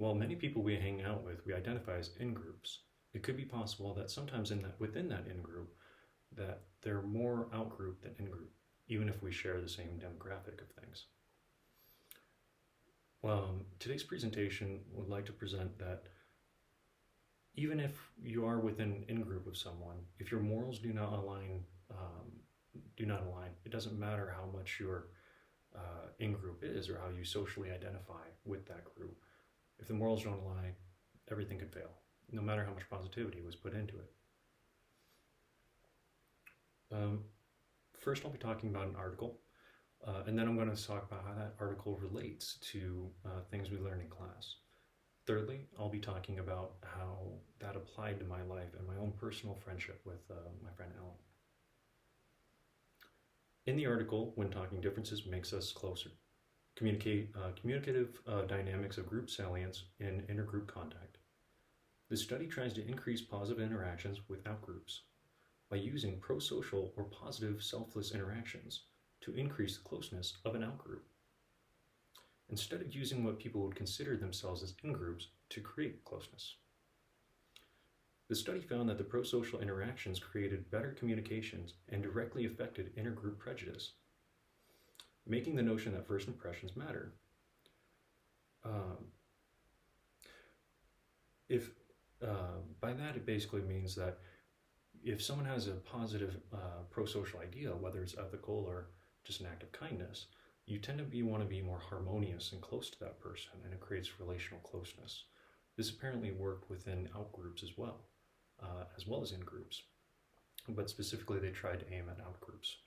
While many people we hang out with we identify as in-groups, it could be possible that sometimes within that in-group that they're more out-group than in-group, even if we share the same demographic of things. Today's presentation would like to present that even if you are within an in-group of someone, if your morals do not align, it doesn't matter how much your in-group is or how you socially identify with that group. If the morals don't align, everything could fail, no matter how much positivity was put into it. First, I'll be talking about an article, and then I'm going to talk about how that article relates to things we learn in class. Thirdly, I'll be talking about how that applied to my life and my own personal friendship with my friend Alan. In the article, when talking differences makes us closer. Communicative dynamics of group salience in intergroup contact. The study tries to increase positive interactions with outgroups by using pro-social or positive selfless interactions to increase the closeness of an outgroup, instead of using what people would consider themselves as in-groups to create closeness. The study found that the pro-social interactions created better communications and directly affected intergroup prejudice, making the notion that first impressions matter. By that it basically means that if someone has a positive pro-social idea, whether it's ethical or just an act of kindness, you tend to want to be more harmonious and close to that person, and it creates relational closeness. This apparently worked within outgroups as well as in groups, but specifically they tried to aim at outgroups.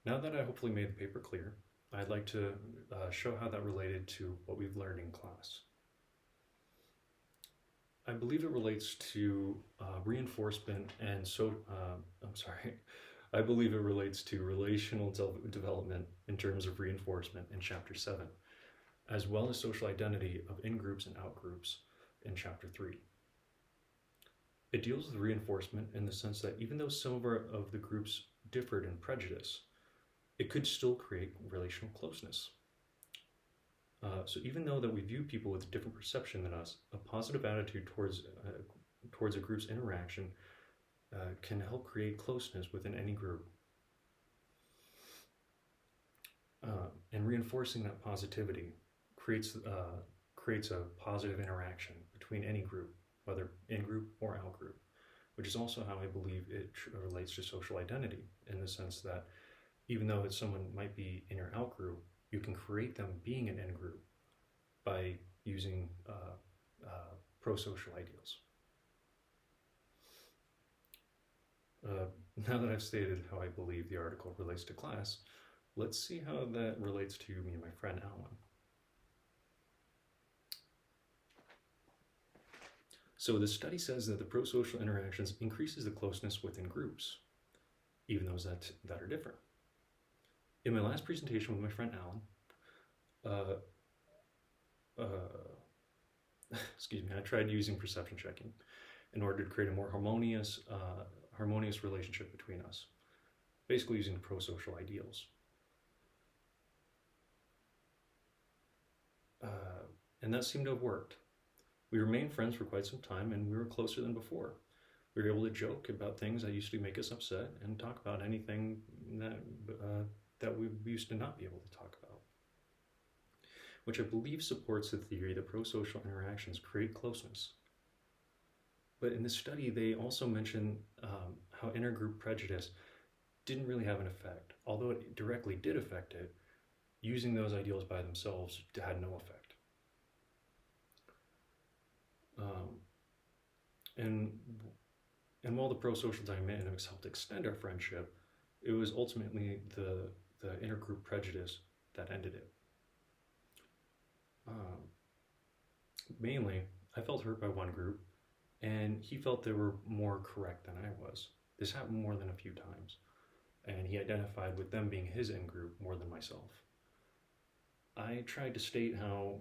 Now that I hopefully made the paper clear, I'd like to show how that related to what we've learned in class. I believe it relates to reinforcement and I believe it relates to relational development in terms of reinforcement in Chapter 7, as well as social identity of in-groups and out-groups in Chapter 3. It deals with reinforcement in the sense that even though some of the groups differed in prejudice, it could still create relational closeness. So even though that we view people with a different perception than us, a positive attitude towards a group's interaction can help create closeness within any group. And reinforcing that positivity creates a positive interaction between any group, whether in-group or out-group, which is also how I believe it relates to social identity, in the sense that even though someone might be in your out-group, you can create them being an in-group by using pro-social ideals. Now that I've stated how I believe the article relates to class, let's see how that relates to me and my friend Alan. So the study says that the pro-social interactions increases the closeness within groups, even those that are different. In my last presentation with my friend Alan, I tried using perception checking in order to create a more harmonious relationship between us, basically using pro-social ideals. And that seemed to have worked. We remained friends for quite some time, and we were closer than before. We were able to joke about things that used to make us upset and talk about anything that we used to not be able to talk about, which I believe supports the theory that pro-social interactions create closeness. But in this study, they also mention how intergroup prejudice didn't really have an effect. Although it directly did affect it, using those ideals by themselves had no effect. And while the pro-social dynamics helped extend our friendship, it was ultimately the intergroup prejudice that ended it. Mainly, I felt hurt by one group, and he felt they were more correct than I was. This happened more than a few times, and he identified with them being his in-group more than myself. I tried to state how,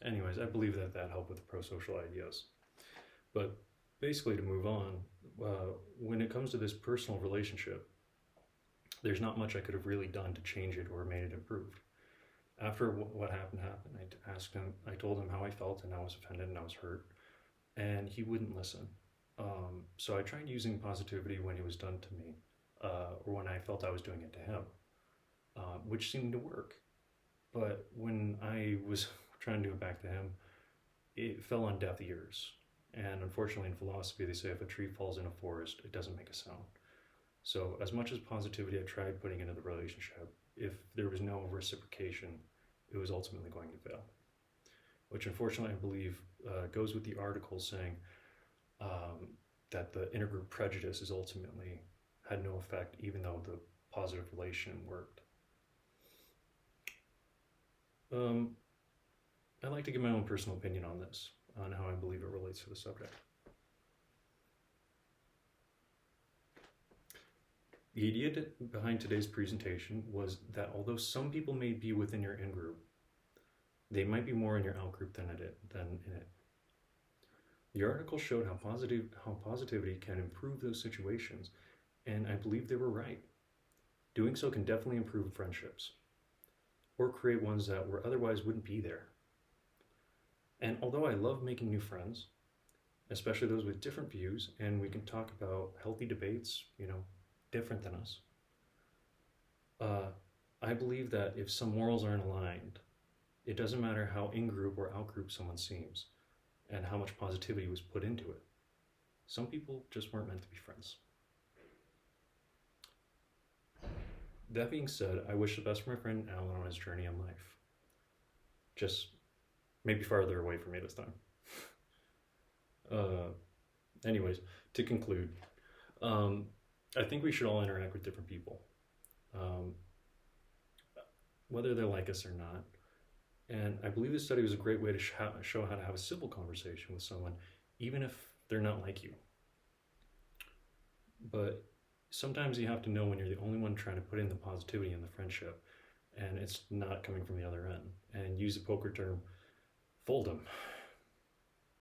anyways, I believe that helped with the pro-social ideas. But basically, to move on, when it comes to this personal relationship, there's not much I could have really done to change it or made it improved. After what happened, I asked him, I told him how I felt, and I was offended and I was hurt, and he wouldn't listen. So I tried using positivity when it was done to me, or when I felt I was doing it to him, which seemed to work. But when I was trying to do it back to him, it fell on deaf ears. And unfortunately, in philosophy, they say if a tree falls in a forest, it doesn't make a sound. So, as much as positivity I tried putting into the relationship, if there was no reciprocation, it was ultimately going to fail. Which, unfortunately, I believe goes with the article saying that the intergroup prejudice is ultimately had no effect, even though the positive relation worked. I'd like to give my own personal opinion on this, on how I believe it relates to the subject. The idea behind today's presentation was that although some people may be within your in-group, they might be more in your out-group than in it. The article showed how positivity can improve those situations, and I believe they were right. Doing so can definitely improve friendships, or create ones that were otherwise wouldn't be there. And although I love making new friends, especially those with different views, and we can talk about healthy debates, different than us, I believe that if some morals aren't aligned, it doesn't matter how in-group or out-group someone seems, and how much positivity was put into it. Some people just weren't meant to be friends. That being said, I wish the best for my friend Alan on his journey in life. Just maybe farther away from me this time. Anyways, to conclude, I think we should all interact with different people, whether they like us or not. And I believe this study was a great way to show how to have a civil conversation with someone, even if they're not like you. But sometimes you have to know when you're the only one trying to put in the positivity in the friendship, and it's not coming from the other end. And use a poker term, fold them.